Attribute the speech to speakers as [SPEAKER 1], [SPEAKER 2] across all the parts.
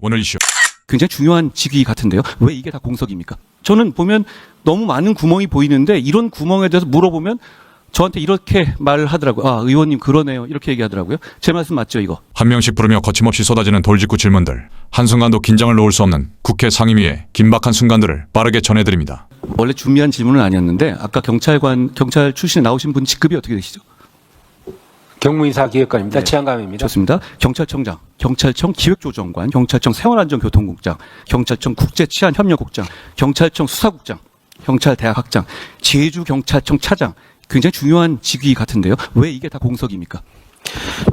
[SPEAKER 1] 오늘 이슈.
[SPEAKER 2] 굉장히 중요한 직위 같은데요. 왜 이게 다 공석입니까? 저는 보면 너무 많은 구멍이 보이는데 이런 구멍에 대해서 물어보면 저한테 이렇게 말을 하더라고요. 아, 의원님 그러네요. 이렇게 얘기하더라고요. 제 말씀 맞죠, 이거?
[SPEAKER 1] 한 명씩 부르며 거침없이 쏟아지는 돌직구 질문들. 한순간도 긴장을 놓을 수 없는 국회 상임위의 긴박한 순간들을 빠르게 전해드립니다.
[SPEAKER 2] 원래 준비한 질문은 아니었는데 아까 경찰 출신에 나오신 분 직급이 어떻게 되시죠?
[SPEAKER 3] 경무인사기획관입니다.
[SPEAKER 2] 네.
[SPEAKER 3] 치안감입니다.
[SPEAKER 2] 좋습니다. 경찰청장, 경찰청 기획조정관, 경찰청 생활안전교통국장, 경찰청 국제치안협력국장, 경찰청 수사국장, 경찰대학학장, 제주경찰청 차장. 굉장히 중요한 직위 같은데요. 왜 이게 다 공석입니까?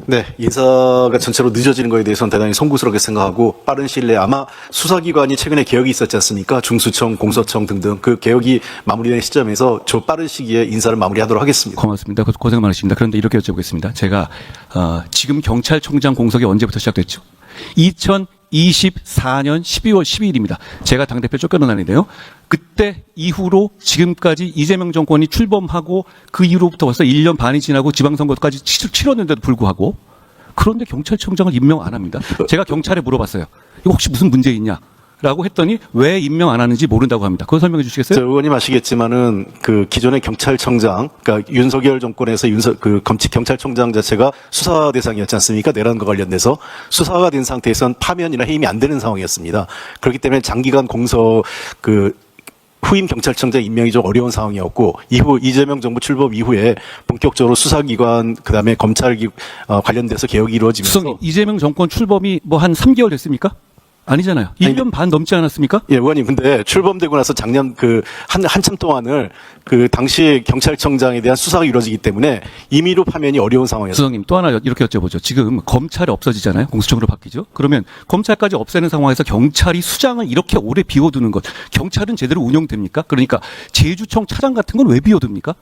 [SPEAKER 4] 네, 인사가 전체로 늦어지는 것에 대해서는 대단히 송구스럽게 생각하고 빠른 시일 내에 아마 수사기관이 최근에 개혁이 있었지 않습니까? 중수청, 공소청 등등 그 개혁이 마무리된 시점에서 저 빠른 시기에 인사를 마무리하도록 하겠습니다.
[SPEAKER 2] 고맙습니다. 고생 많으십니다. 그런데 이렇게 여쭤보겠습니다. 제가 지금 경찰청장 공석이 언제부터 시작됐죠? 2024년 12월 12일입니다. 제가 당대표 쫓겨나는데요. 그때 이후로 지금까지 이재명 정권이 출범하고 그 이후로부터 벌써 1년 반이 지나고 지방선거까지 치렀는데도 불구하고 그런데 경찰청장을 임명 안 합니다. 제가 경찰에 물어봤어요. 이거 혹시 무슨 문제 있냐? 라고 했더니 왜 임명 안 하는지 모른다고 합니다. 그거 설명해 주시겠어요?
[SPEAKER 4] 의원님 아시겠지만은 그 기존의 경찰청장, 그러니까 윤석열 정권에서 경찰청장 자체가 수사 대상이었지 않습니까? 내란과 관련돼서 수사가 된 상태에선 파면이나 해임이 안 되는 상황이었습니다. 그렇기 때문에 장기간 후임 경찰청장 임명이 좀 어려운 상황이었고 이후 이재명 정부 출범 이후에 본격적으로 수사기관 그다음에 검찰 관련돼서 개혁이 이루어지면서
[SPEAKER 2] 수석님, 이재명 정권 출범이 뭐 한 3개월 됐습니까? 아니잖아요. 1년 반 넘지 않았습니까?
[SPEAKER 4] 예, 의원님. 근데 출범되고 나서 작년 한참 동안을 당시 경찰청장에 대한 수사가 이루어지기 때문에 임의로 파면이 어려운 상황이었습니다.
[SPEAKER 2] 수석님, 또 하나 이렇게 여쭤보죠. 지금 검찰이 없어지잖아요. 공수처로 바뀌죠. 그러면 검찰까지 없애는 상황에서 경찰이 수장을 이렇게 오래 비워두는 것, 경찰은 제대로 운영됩니까? 그러니까 제주청 차장 같은 건 왜 비워둡니까?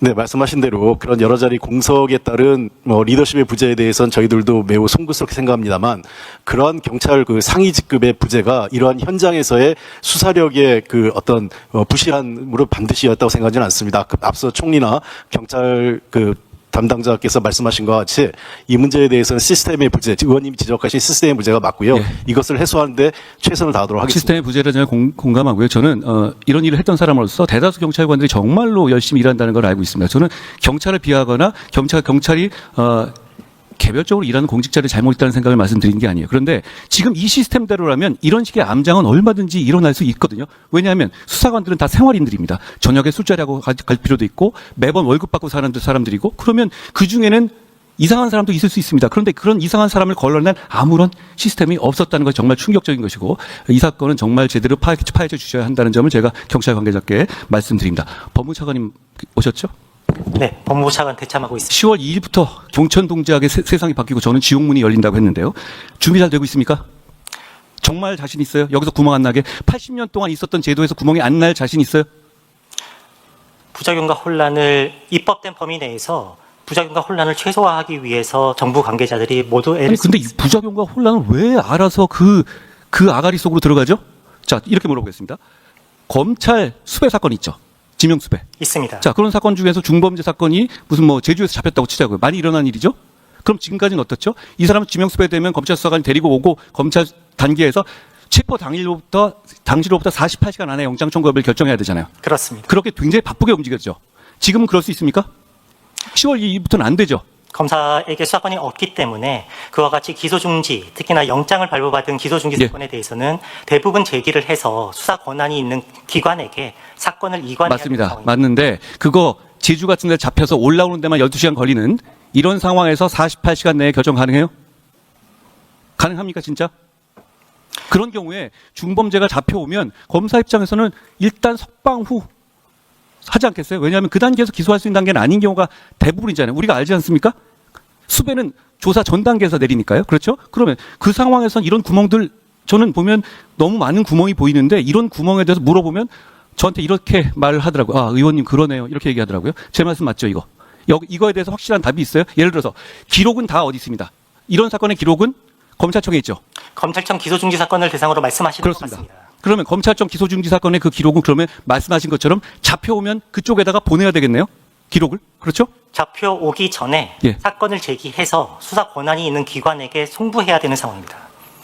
[SPEAKER 4] 네, 말씀하신 대로 그런 여러 자리 공석에 따른 리더십의 부재에 대해서는 저희들도 매우 송구스럽게 생각합니다만 그러한 경찰 상위 직급의 부재가 이러한 현장에서의 수사력의 어떤 부실함으로 반드시였다고 생각하지는 않습니다. 앞서 총리나 경찰 담당자께서 말씀하신 것과 같이 이 문제에 대해서는 시스템의 부재, 의원님이 지적하신 시스템의 부재가 맞고요.
[SPEAKER 2] 예.
[SPEAKER 4] 이것을 해소하는데 최선을 다하도록 하겠습니다.
[SPEAKER 2] 시스템의 부재를 저는 공감하고요. 저는 이런 일을 했던 사람으로서 대다수 경찰관들이 정말로 열심히 일한다는 걸 알고 있습니다. 저는 경찰을 비하거나 경찰이 개별적으로 일하는 공직자를 잘못했다는 생각을 말씀드린 게 아니에요. 그런데 지금 이 시스템대로라면 이런 식의 암장은 얼마든지 일어날 수 있거든요. 왜냐하면 수사관들은 다 생활인들입니다. 저녁에 술자리하고 갈 필요도 있고 매번 월급 받고 사는 사람들이고 그러면 그중에는 이상한 사람도 있을 수 있습니다. 그런데 그런 이상한 사람을 걸러낸 아무런 시스템이 없었다는 것이 정말 충격적인 것이고 이 사건은 정말 제대로 파헤쳐 주셔야 한다는 점을 제가 경찰 관계자께 말씀드립니다. 법무차관님 오셨죠?
[SPEAKER 5] 네, 법무부 차관 대참하고 있습니다.
[SPEAKER 2] 10월 2일부터 경천동지하게 세상이 바뀌고 저는 지옥문이 열린다고 했는데요. 준비 잘 되고 있습니까? 정말 자신 있어요? 여기서 구멍 안 나게? 80년 동안 있었던 제도에서 구멍이 안 날 자신 있어요?
[SPEAKER 5] 부작용과 혼란을 입법된 범위 내에서 부작용과 혼란을 최소화하기 위해서 정부 관계자들이 모두 애를
[SPEAKER 2] 근데 이 부작용과 혼란을 왜 알아서 그 아가리 속으로 들어가죠? 자, 이렇게 물어보겠습니다. 검찰 수배 사건 있죠? 지명 수배.
[SPEAKER 5] 있습니다.
[SPEAKER 2] 자, 그런 사건 중에서 중범죄 사건이 무슨 제주에서 잡혔다고 치자고요. 많이 일어난 일이죠? 그럼 지금까지는 어떻죠? 이 사람은 지명 수배되면 검찰 수사관이 데리고 오고 검찰 단계에서 체포 당시로부터 48시간 안에 영장 청구 여부를 결정해야 되잖아요.
[SPEAKER 5] 그렇습니다.
[SPEAKER 2] 그렇게 굉장히 바쁘게 움직였죠. 지금은 그럴 수 있습니까? 10월 2일부터는 안 되죠.
[SPEAKER 5] 검사에게 수사권이 없기 때문에 그와 같이 기소중지, 특히나 영장을 발부받은 기소중지 사건에 대해서는 대부분 제기를 해서 수사 권한이 있는 기관에게 사건을 이관해야 되는
[SPEAKER 2] 맞습니다.
[SPEAKER 5] 상황입니다.
[SPEAKER 2] 맞는데 그거 제주 같은 데 잡혀서 올라오는 데만 12시간 걸리는 이런 상황에서 48시간 내에 결정 가능해요? 가능합니까 진짜? 그런 경우에 중범죄가 잡혀오면 검사 입장에서는 일단 석방 후 하지 않겠어요? 왜냐하면 그 단계에서 기소할 수 있는 단계는 아닌 경우가 대부분이잖아요. 우리가 알지 않습니까? 수배는 조사 전 단계에서 내리니까요. 그렇죠? 그러면 그 상황에선 이런 구멍들 저는 보면 너무 많은 구멍이 보이는데 이런 구멍에 대해서 물어보면 저한테 이렇게 말을 하더라고요. 아, 의원님 그러네요. 이렇게 얘기하더라고요. 제 말씀 맞죠, 이거? 이거에 대해서 확실한 답이 있어요? 예를 들어서 기록은 다 어디 있습니다. 이런 사건의 기록은 검찰청에 있죠.
[SPEAKER 5] 검찰청 기소중지 사건을 대상으로 말씀하시는
[SPEAKER 2] 그렇습니다.
[SPEAKER 5] 것 같습니다.
[SPEAKER 2] 그러면 검찰청 기소중지 사건의 그 기록은 그러면 말씀하신 것처럼 잡혀오면 그쪽에다가 보내야 되겠네요? 기록을? 그렇죠?
[SPEAKER 5] 잡혀오기 전에
[SPEAKER 2] 예.
[SPEAKER 5] 사건을 제기해서 수사 권한이 있는 기관에게 송부해야 되는 상황입니다.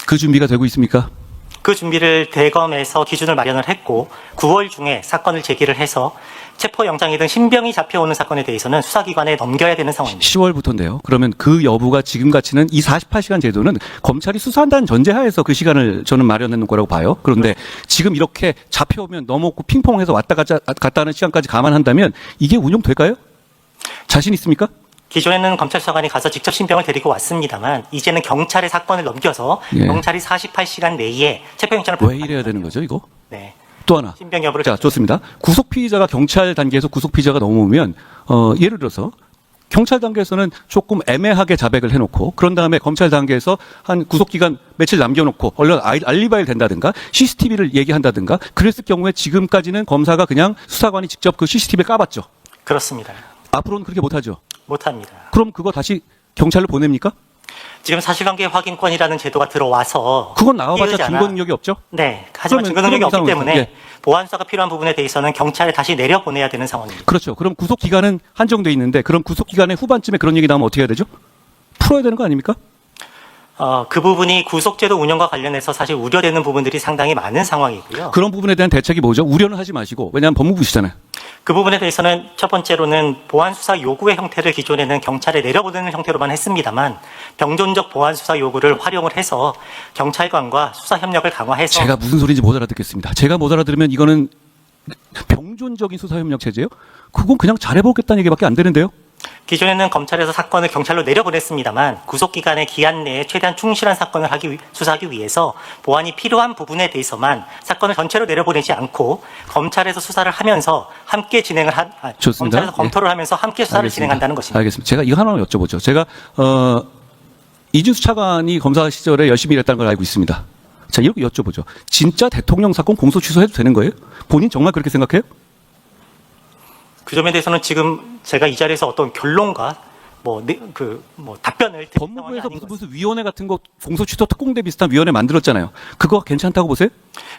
[SPEAKER 2] 그 준비가 되고 있습니까?
[SPEAKER 5] 그 준비를 대검에서 기준을 마련을 했고 9월 중에 사건을 제기를 해서 체포영장이든 신병이 잡혀오는 사건에 대해서는 수사기관에 넘겨야 되는 상황입니다.
[SPEAKER 2] 10월부터인데요. 그러면 그 여부가 지금같이는 이 48시간 제도는 검찰이 수사한다는 전제하에서 그 시간을 저는 마련해 놓은 거라고 봐요. 그런데 지금 이렇게 잡혀오면 넘어오고 핑퐁해서 왔다 갔다 하는 시간까지 감안한다면 이게 운용될까요? 자신 있습니까?
[SPEAKER 5] 기존에는 검찰 수사관이 가서 직접 신병을 데리고 왔습니다만 이제는 경찰에 사건을 넘겨서
[SPEAKER 2] 예.
[SPEAKER 5] 경찰이 48시간 내에 체포영장을
[SPEAKER 2] 왜 이래야 되는 거죠, 이거?
[SPEAKER 5] 네.
[SPEAKER 2] 또 하나.
[SPEAKER 5] 신병 여부를
[SPEAKER 2] 자, 좋습니다. 구속 피의자가 경찰 단계에서 구속 피의자가 넘어오면 예를 들어서 경찰 단계에서는 조금 애매하게 자백을 해놓고 그런 다음에 검찰 단계에서 한 구속 기간 며칠 남겨놓고 얼른 알리바이를 된다든가 CCTV를 얘기한다든가 그랬을 경우에 지금까지는 검사가 그냥 수사관이 직접 그 CCTV를 까봤죠.
[SPEAKER 5] 그렇습니다.
[SPEAKER 2] 앞으로는 그렇게 못하죠.
[SPEAKER 5] 못합니다.
[SPEAKER 2] 그럼 그거 다시 경찰로 보냅니까?
[SPEAKER 5] 지금 사실관계 확인권이라는 제도가 들어와서
[SPEAKER 2] 그건 나와봤자
[SPEAKER 5] 피의자나-
[SPEAKER 2] 증거 능력이 없죠.
[SPEAKER 5] 네. 하지만
[SPEAKER 2] 그러면
[SPEAKER 5] 증거 능력이 없기
[SPEAKER 2] 그런
[SPEAKER 5] 때문에
[SPEAKER 2] 이상은, 예.
[SPEAKER 5] 보안 수사가 필요한 부분에 대해서는 경찰에 다시 내려보내야 되는 상황입니다.
[SPEAKER 2] 그렇죠. 그럼 구속 기간은 한정돼 있는데 그럼 구속 기간의 후반쯤에 그런 얘기 나오면 어떻게 해야 되죠? 풀어야 되는 거 아닙니까?
[SPEAKER 5] 그 부분이 구속제도 운영과 관련해서 사실 우려되는 부분들이 상당히 많은 상황이고요.
[SPEAKER 2] 그런 부분에 대한 대책이 뭐죠? 우려는 하지 마시고 왜냐하면 법무부시잖아요.
[SPEAKER 5] 그 부분에 대해서는 첫 번째로는 보안 수사 요구의 형태를 기존에는 경찰에 내려보내는 형태로만 했습니다만 병존적 보안 수사 요구를 활용을 해서 경찰관과 수사 협력을 강화해서
[SPEAKER 2] 제가 무슨 소리인지 못 알아듣겠습니다. 제가 못 알아들으면 이거는 병존적인 수사협력 체제예요? 그건 그냥 잘해보겠다는 얘기밖에 안 되는데요.
[SPEAKER 5] 기존에는 검찰에서 사건을 경찰로 내려보냈습니다만 구속기간의 기한 내에 최대한 충실한 사건을 수사하기 위해서 보안이 필요한 부분에 대해서만 사건을 전체로 내려보내지 않고 검찰에서 수사를 하면서 함께 진행을
[SPEAKER 2] 좋습니다.
[SPEAKER 5] 검찰에서 검토를 하면서 함께 수사를
[SPEAKER 2] 알겠습니다.
[SPEAKER 5] 진행한다는 것입니다.
[SPEAKER 2] 알겠습니다. 제가 이거 하나만 여쭤보죠. 제가 이준수 차관이 검사 시절에 열심히 일했다는 걸 알고 있습니다. 자, 이렇게 여쭤보죠. 진짜 대통령 사건 공소 취소해도 되는 거예요? 본인 정말 그렇게 생각해요?
[SPEAKER 5] 그 점에 대해서는 지금 제가 이 자리에서 어떤 결론과 답변을 드릴 상황이
[SPEAKER 2] 법무부에서
[SPEAKER 5] 아닌
[SPEAKER 2] 무슨 위원회 같은 거 공소 취소 특공대 비슷한 위원회 만들었잖아요. 그거 괜찮다고 보세요?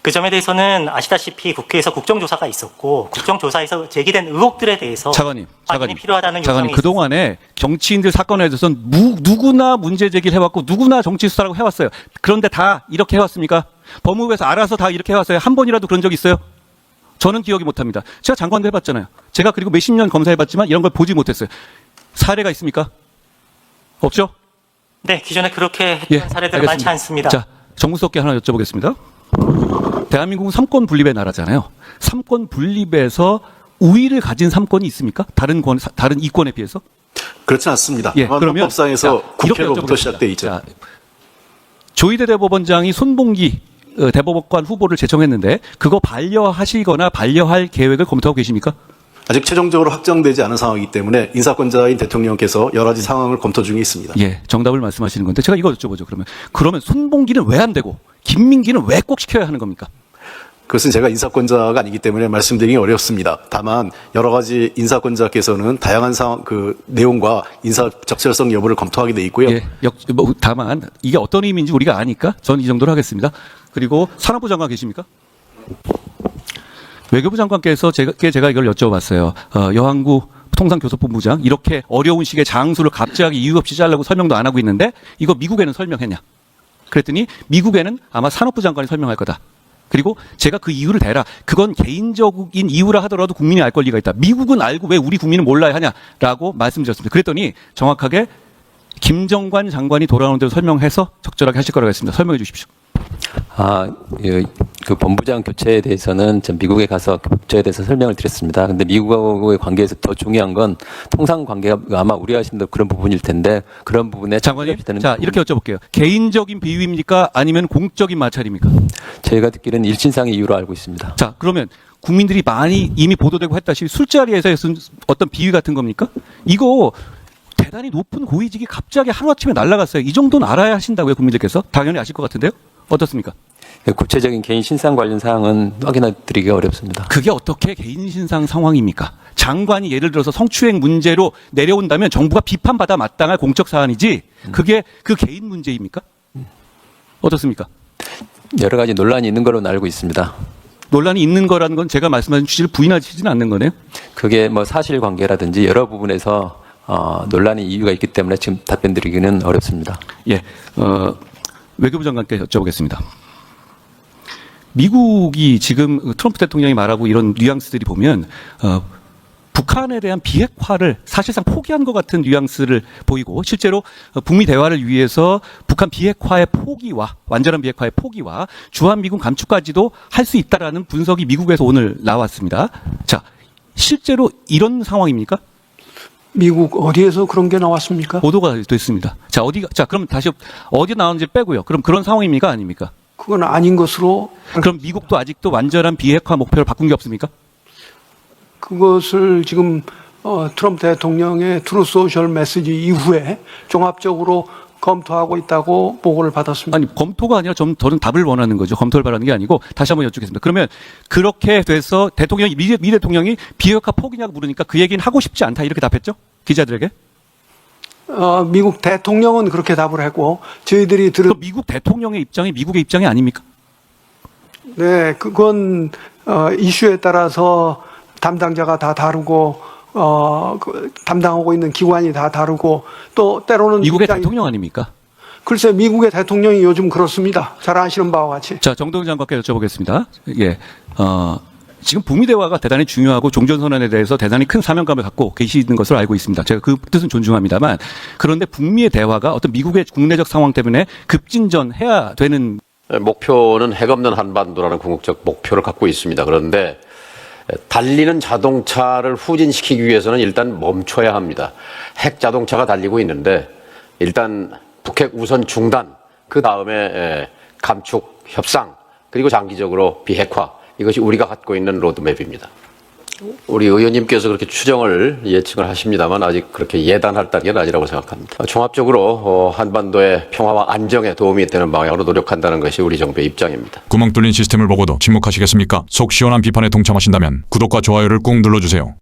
[SPEAKER 5] 그 점에 대해서는 아시다시피 국회에서 국정조사가 있었고 국정조사에서 제기된 의혹들에 대해서
[SPEAKER 2] 차관님,
[SPEAKER 5] 확인이 필요하다는
[SPEAKER 2] 차관님,
[SPEAKER 5] 요청이
[SPEAKER 2] 그동안에 정치인들 사건에 대해서는 누구나 문제 제기를 해왔고 누구나 정치 수사라고 해왔어요. 그런데 다 이렇게 해왔습니까? 법무부에서 알아서 다 이렇게 해왔어요. 한 번이라도 그런 적 있어요? 저는 기억이 못합니다. 제가 장관도 해봤잖아요. 제가 그리고 몇십 년 검사해봤지만 이런 걸 보지 못했어요. 사례가 있습니까? 없죠?
[SPEAKER 5] 네, 기존에 그렇게 했던 사례들은 많지 않습니다.
[SPEAKER 2] 자, 정무수석께 하나 여쭤보겠습니다. 대한민국은 삼권 분립의 나라잖아요. 삼권 분립에서 우위를 가진 삼권이 있습니까? 다른 이권에 비해서?
[SPEAKER 4] 그렇진 않습니다.
[SPEAKER 2] 예,
[SPEAKER 4] 다만
[SPEAKER 2] 그러면
[SPEAKER 4] 헌법상에서
[SPEAKER 2] 자, 이렇게
[SPEAKER 4] 국회로부터
[SPEAKER 2] 여쭤보겠습니다.
[SPEAKER 4] 시작돼 있죠.
[SPEAKER 2] 자, 조희대 대법원장이 손봉기 대법관 후보를 제청했는데 그거 반려하시거나 반려할 계획을 검토하고 계십니까?
[SPEAKER 4] 아직 최종적으로 확정되지 않은 상황이기 때문에 인사권자인 대통령께서 여러 가지 상황을 검토 중에 있습니다.
[SPEAKER 2] 예, 정답을 말씀하시는 건데 제가 이거 여쭤보죠. 그러면 손봉기는 왜 안 되고 김민기는 왜 꼭 시켜야 하는 겁니까?
[SPEAKER 4] 그것은 제가 인사권자가 아니기 때문에 말씀드리기 어렵습니다. 다만 여러 가지 인사권자께서는 다양한 상황 그 내용과 인사 적절성 여부를 검토하게 돼 있고요.
[SPEAKER 2] 예, 다만 이게 어떤 의미인지 우리가 아니까 전 이 정도로 하겠습니다. 그리고 산업부 장관 계십니까? 외교부 장관께서 제가 이걸 여쭤봤어요. 여한구 통상교섭본부장 이렇게 어려운 시기에 장수를 갑자기 이유 없이 잘라고 설명도 안 하고 있는데 이거 미국에는 설명했냐? 그랬더니 미국에는 아마 산업부 장관이 설명할 거다. 그리고 제가 그 이유를 대라. 그건 개인적인 이유라 하더라도 국민이 알 권리가 있다. 미국은 알고 왜 우리 국민은 몰라야 하냐라고 말씀드렸습니다. 그랬더니 정확하게 김정관 장관이 돌아오는 대로 설명해서 적절하게 하실 거라고 했습니다. 설명해 주십시오.
[SPEAKER 3] 그 본부장 교체에 대해서는 전 미국에 가서 교체에 대해서 설명을 드렸습니다. 근데 미국하고의 관계에서 더 중요한 건 통상 관계가 아마 우려하시는 대로 그런 부분일 텐데 그런 부분에
[SPEAKER 2] 장관님,
[SPEAKER 3] 되는
[SPEAKER 2] 자 이렇게 여쭤볼게요. 개인적인 비위입니까? 아니면 공적인 마찰입니까?
[SPEAKER 3] 제가 듣기로는 일신상의 이유로 알고 있습니다.
[SPEAKER 2] 자 그러면 국민들이 많이 이미 보도되고 했다시피 술자리에서 쓴 어떤 비위 같은 겁니까? 이거 대단히 높은 고위직이 갑자기 하루아침에 날아갔어요. 이 정도는 알아야 하신다고요, 국민들께서? 당연히 아실 것 같은데요? 어떻습니까?
[SPEAKER 3] 구체적인 개인 신상 관련 사항은 확인해드리기가 어렵습니다.
[SPEAKER 2] 그게 어떻게 개인 신상 상황입니까? 장관이 예를 들어서 성추행 문제로 내려온다면 정부가 비판받아 마땅할 공적 사안이지 그게 그 개인 문제입니까? 어떻습니까?
[SPEAKER 3] 여러 가지 논란이 있는 걸로 알고 있습니다.
[SPEAKER 2] 논란이 있는 거라는 건 제가 말씀하신 취지를 부인하시지는 않는 거네요?
[SPEAKER 3] 그게 뭐 사실관계라든지 여러 부분에서 논란의 이유가 있기 때문에 지금 답변드리기는 어렵습니다.
[SPEAKER 2] 예, 외교부 장관께 여쭤보겠습니다. 미국이 지금 트럼프 대통령이 말하고 이런 뉘앙스들이 보면 북한에 대한 비핵화를 사실상 포기한 것 같은 뉘앙스를 보이고 실제로 북미 대화를 위해서 북한 비핵화의 포기와 완전한 비핵화의 포기와 주한미군 감축까지도 할 수 있다라는 분석이 미국에서 오늘 나왔습니다. 자, 실제로 이런 상황입니까?
[SPEAKER 6] 미국 어디에서 그런 게 나왔습니까?
[SPEAKER 2] 보도가 됐습니다. 자, 그럼 다시 어디 나오는지 빼고요. 그럼 그런 상황입니까? 아닙니까?
[SPEAKER 6] 그건 아닌 것으로.
[SPEAKER 2] 그럼 미국도 아직도 완전한 비핵화 목표를 바꾼 게 없습니까?
[SPEAKER 6] 그것을 지금 트럼프 대통령의 트루 소셜 메시지 이후에 종합적으로 검토하고 있다고 보고를 받았습니다.
[SPEAKER 2] 아니, 검토가 아니라 저는 답을 원하는 거죠. 검토를 바라는 게 아니고 다시 한번 여쭙겠습니다. 그러면 그렇게 돼서 미 대통령이 비핵화 포기냐고 물으니까 그 얘기는 하고 싶지 않다 이렇게 답했죠? 기자들에게?
[SPEAKER 6] 미국 대통령은 그렇게 답을 했고 저희들이
[SPEAKER 2] 그럼 미국 대통령의 입장이 미국의 입장이 아닙니까?
[SPEAKER 6] 네, 그건 이슈에 따라서 담당자가 다 다르고 담당하고 있는 기관이 다 다르고 또 때로는
[SPEAKER 2] 미국의
[SPEAKER 6] 입장이-
[SPEAKER 2] 대통령 아닙니까?
[SPEAKER 6] 글쎄 미국의 대통령이 요즘 그렇습니다. 잘 아시는 바와 같이.
[SPEAKER 2] 자, 정동훈 장관께 여쭤보겠습니다. 예, 지금 북미 대화가 대단히 중요하고 종전선언에 대해서 대단히 큰 사명감을 갖고 계시는 것을 알고 있습니다. 제가 그 뜻은 존중합니다만 그런데 북미의 대화가 어떤 미국의 국내적 상황 때문에 급진전해야 되는
[SPEAKER 7] 목표는 핵 없는 한반도라는 궁극적 목표를 갖고 있습니다. 그런데 달리는 자동차를 후진시키기 위해서는 일단 멈춰야 합니다. 핵 자동차가 달리고 있는데 일단 북핵 우선 중단, 그 다음에 감축 협상, 그리고 장기적으로 비핵화, 이것이 우리가 갖고 있는 로드맵입니다. 우리 의원님께서 그렇게 추정을 예측을 하십니다만 아직 그렇게 예단할 단계는 아니라고 생각합니다. 종합적으로 한반도의 평화와 안정에 도움이 되는 방향으로 노력한다는 것이 우리 정부의 입장입니다.
[SPEAKER 1] 구멍 뚫린 시스템을 보고도 침묵하시겠습니까? 속 시원한 비판에 동참하신다면 구독과 좋아요를 꾹 눌러주세요.